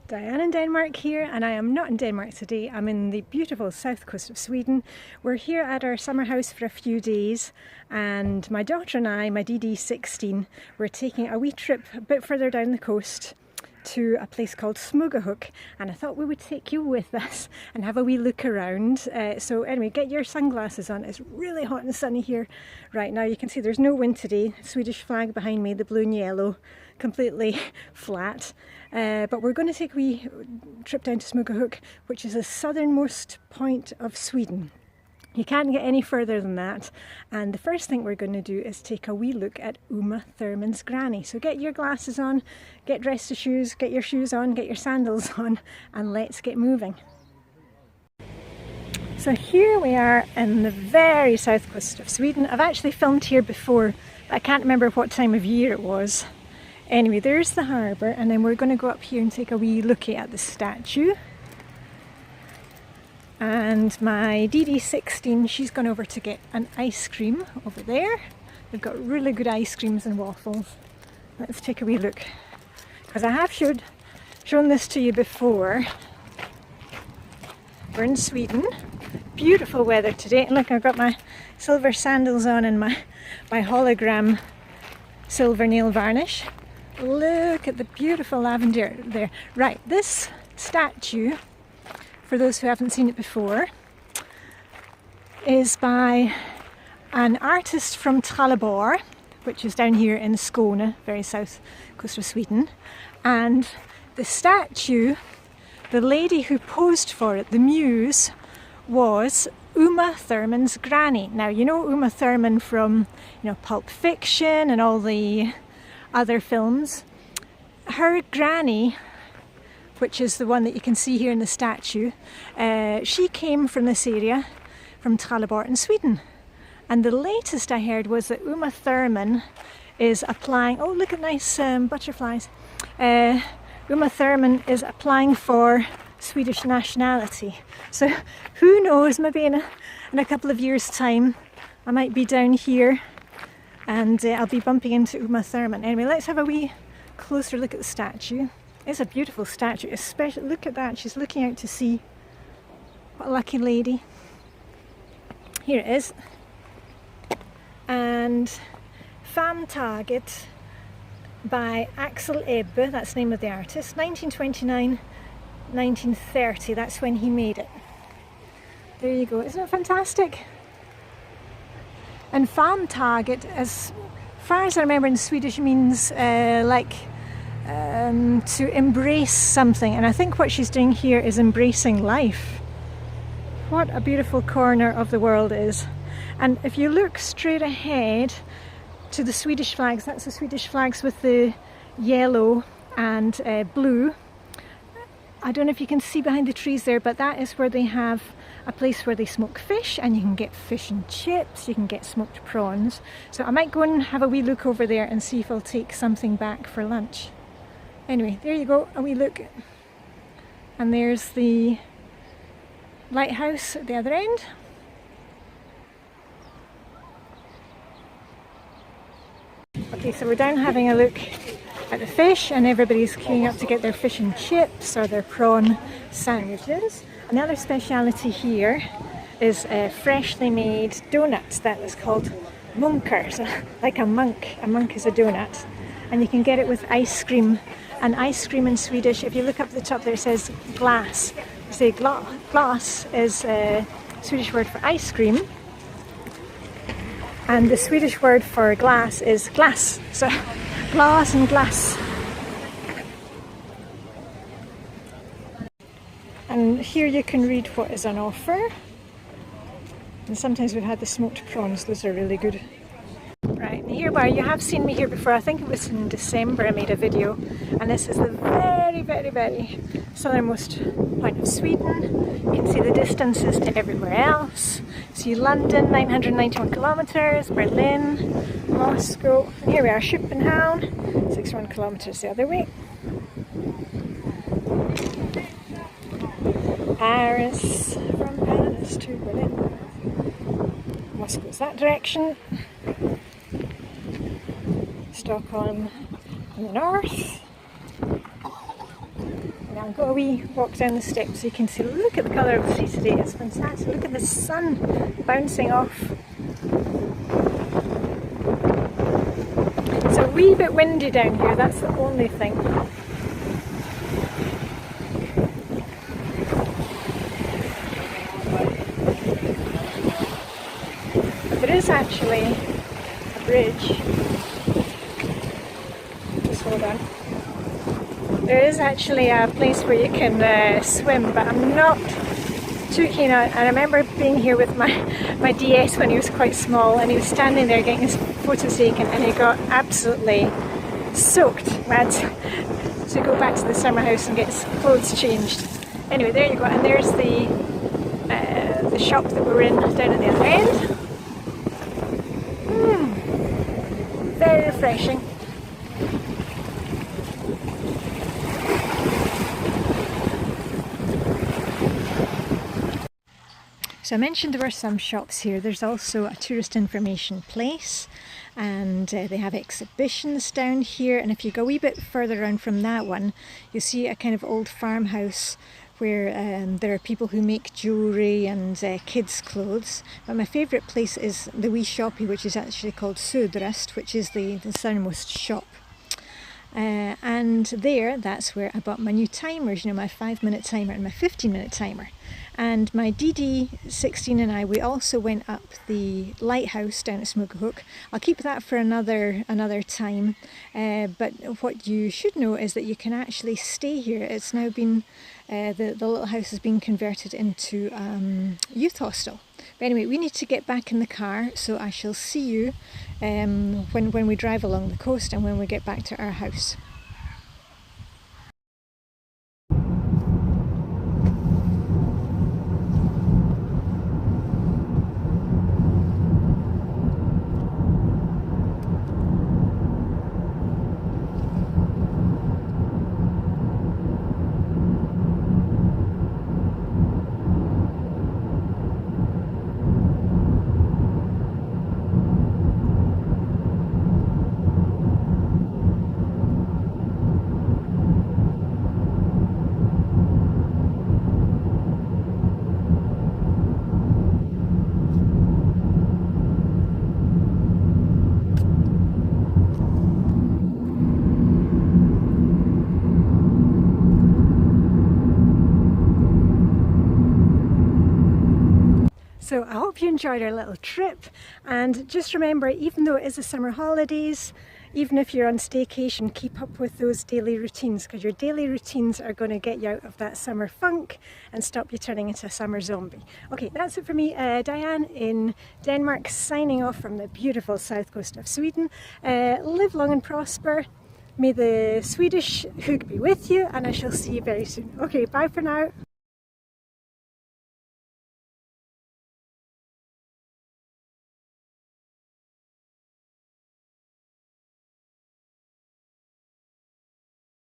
Diane in Denmark here, and I am not in Denmark today. I'm in the beautiful south coast of Sweden. We're here at our summer house for a few days, and my daughter and I, my DD16, we're taking a wee trip a bit further down the coast to a place called Smöghook, and I thought we would take you with us and have a wee look around. So anyway, get your sunglasses on. It's really hot and sunny here right now. You can see there's no wind today. Swedish flag behind me, the blue and yellow, completely flat. But we're going to take a wee trip down to Smygehuk, which is the southernmost point of Sweden. You can't get any further than that, and the first thing we're going to do is take a wee look at Uma Thurman's granny. So get your glasses on, get dressed to shoes, get your shoes on, get your sandals on, and let's get moving. So here we are in the very south coast of Sweden. I've actually filmed here before, but I can't remember what time of year it was. Anyway, there's the harbour, and then we're going to go up here and take a wee looky at the statue. And my DD16, she's gone over to get an ice cream over there. They've got really good ice creams and waffles. Let's take a wee look, because I have shown this to you before. We're in Sweden. Beautiful weather today. Look, I've got my silver sandals on and my hologram silver nail varnish. Look at the beautiful lavender there. Right, this statue, for those who haven't seen it before, is by an artist from Trelleborg, which is down here in Skåne, very south coast of Sweden. And the statue, the lady who posed for it, the muse, was Uma Thurman's granny. Now, you know Uma Thurman from, Pulp Fiction and all the other films. Her granny, which is the one that you can see here in the statue, she came from this area, from Trelleborg in Sweden. And the latest I heard was that Uma Thurman is applying, oh look at nice butterflies, Uma Thurman is applying for Swedish nationality. So who knows, maybe in a couple of years' time I might be down here and I'll be bumping into Uma Thurman. Anyway, let's have a wee closer look at the statue. It's a beautiful statue, especially, look at that, she's looking out to sea. What a lucky lady. Here it is. And Famntaget by Axel Ebbe, that's the name of the artist, 1929, 1930, that's when he made it. There you go, isn't it fantastic? And Famntaget, as far as I remember in Swedish, means to embrace something, and I think what she's doing here is embracing life. What a beautiful corner of the world it is. And if you look straight ahead to the Swedish flags, that's the Swedish flags with the yellow and blue. I don't know if you can see behind the trees there, but that is where they have a place where they smoke fish, and you can get fish and chips, you can get smoked prawns. So I might go and have a wee look over there and see if I'll take something back for lunch. Anyway, there you go, a wee look. And there's the lighthouse at the other end. Okay, so we're down having a look at the fish, and everybody's queuing up to get their fish and chips or their prawn sandwiches. And the other speciality here is freshly made donuts. That is called munkar, so like a monk. A monk is a donut. And you can get it with ice cream. And ice cream in Swedish, if you look up at the top there, it says glass. You say glass is a Swedish word for ice cream. And the Swedish word for glass is glass. So glass and glass. And here you can read what is on offer. And sometimes we've had the smoked prawns, those are really good. Right, and here where you have seen me here before, I think it was in December I made a video, and this is the very, very, very southernmost point of Sweden. You can see the distances to everywhere else. See London, 991 kilometres, Berlin, Moscow, and here we are, Köpenhamn, 61 kilometres the other way. Paris, from Paris to Berlin. Moscow's that direction. Stockholm in the north. I'll go a wee walk down the steps so you can see. Look at the colour of the sea today, it's fantastic. Look at the sun bouncing off. It's a wee bit windy down here, that's the only thing. There is actually a bridge. Just hold on. There is actually a place where you can swim, but I'm not too keen on it. And I remember being here with my DS when he was quite small, and he was standing there getting his photos taken, and he got absolutely soaked. We had to go back to the summer house and get his clothes changed. Anyway, there you go, and there's the shop that we're in down at the other end. Very refreshing. So I mentioned there were some shops here. There's also a tourist information place, and they have exhibitions down here. And if you go a wee bit further around from that one, you'll see a kind of old farmhouse where there are people who make jewellery and kids' clothes. But my favourite place is the wee shoppy, which is actually called Söderöst, which is the southernmost shop. And that's where I bought my new timers, you know, my 5-minute timer and my 15-minute timer. And my DD16 and we also went up the lighthouse down at Smöghook. I'll keep that for another time. But what you should know is that you can actually stay here. It's now been, the little house has been converted into youth hostel. But anyway, we need to get back in the car, so I shall see you when we drive along the coast and when we get back to our house. So I hope you enjoyed our little trip, and just remember, even though it is the summer holidays, even if you're on staycation, keep up with those daily routines, because your daily routines are going to get you out of that summer funk and stop you turning into a summer zombie. Okay, that's it for me, Diane in Denmark, signing off from the beautiful south coast of Sweden. Live long and prosper. May the Swedish hook be with you, and I shall see you very soon. Okay, bye for now.